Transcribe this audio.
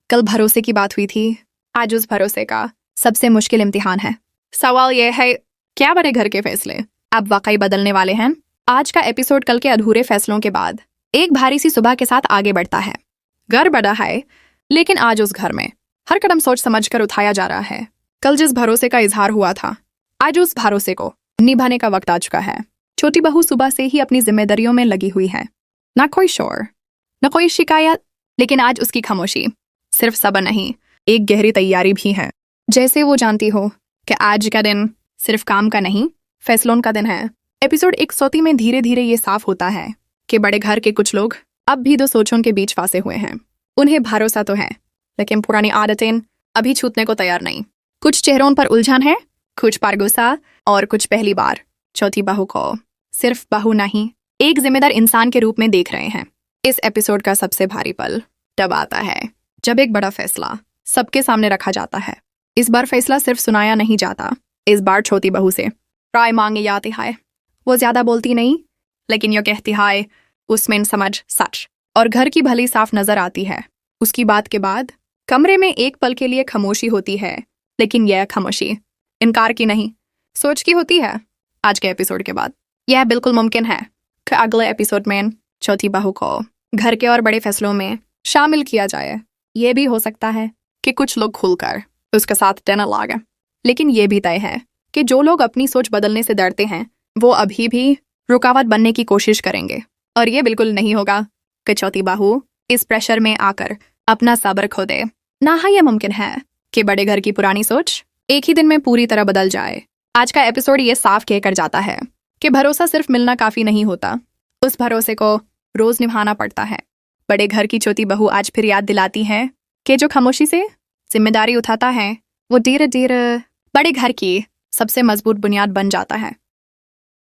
कल भरोसे की बात हुई थी, आज उस भरोसे का सबसे मुश्किल इम्तिहान है। सवाल यह है, क्या बड़े घर के फैसले अब वाकई बदलने वाले हैं? आज का एपिसोड कल के अधूरे फैसलों के बाद एक भारी सी सुबह के साथ आगे बढ़ता है। घर बड़ा है, लेकिन आज उस घर में हर कदम सोच समझ कर उठाया जा रहा है। कल जिस भरोसे का इजहार हुआ था, आज उस भरोसे को निभाने का वक्त आ चुका है। छोटी बहू सुबह से ही अपनी जिम्मेदारियों में लगी हुई है। ना कोई शोर, न कोई शिकायत, लेकिन आज उसकी खामोशी सिर्फ सब्र नहीं, एक गहरी तैयारी भी है। जैसे वो जानती हो कि आज का दिन सिर्फ काम का नहीं, फैसलों का दिन है। एपिसोड 130 में धीरे धीरे ये साफ होता है कि बड़े घर के कुछ लोग अब भी दो सोचों के बीच फांसे हुए हैं। उन्हें भरोसा तो है, लेकिन पुरानी आदतें अभी छूटने को तैयार नहीं। कुछ चेहरों पर उलझन है, कुछ पर गुस्सा, और कुछ पहली बार चौथी बहू को सिर्फ बहू नहीं, एक जिम्मेदार इंसान के रूप में देख रहे हैं। इस एपिसोड का सबसे भारी पल तब आता है जब एक बड़ा फैसला सबके सामने रखा जाता है। इस बार फैसला सिर्फ सुनाया नहीं जाता, इस बार छोटी बहू से राय मांगी जाती है। वो ज्यादा बोलती नहीं, लेकिन यो कहती है उसमें समझ सच और घर की भली साफ नजर आती है। उसकी बात के बाद कमरे में एक पल के लिए खामोशी होती है, लेकिन यह खामोशी इनकार की नहीं, सोच की होती है। आज के एपिसोड के बाद यह बिल्कुल मुमकिन है कि अगले एपिसोड में चौथी बहू को घर के और बड़े फैसलों में शामिल किया जाए। यह भी हो सकता है कि कुछ लोग खुलकर उसके साथ देना लागे, लेकिन यह भी तय है कि जो लोग अपनी सोच बदलने से डरते हैं वो अभी भी रुकावट बनने की कोशिश करेंगे। और ये बिल्कुल नहीं होगा कि चौथी बहू इस प्रेशर में आकर अपना सब्र खो दे। ना ही यह मुमकिन है कि बड़े घर की पुरानी सोच एक ही दिन में पूरी तरह बदल जाए। आज का एपिसोड ये साफ कहकर जाता है कि भरोसा सिर्फ मिलना काफी नहीं होता, उस भरोसे को रोज निभाना पड़ता है। बड़े घर की छोटी बहू आज फिर याद दिलाती है कि जो खामोशी से जिम्मेदारी उठाता है वो धीरे धीरे बड़े घर की सबसे मजबूत बुनियाद बन जाता है।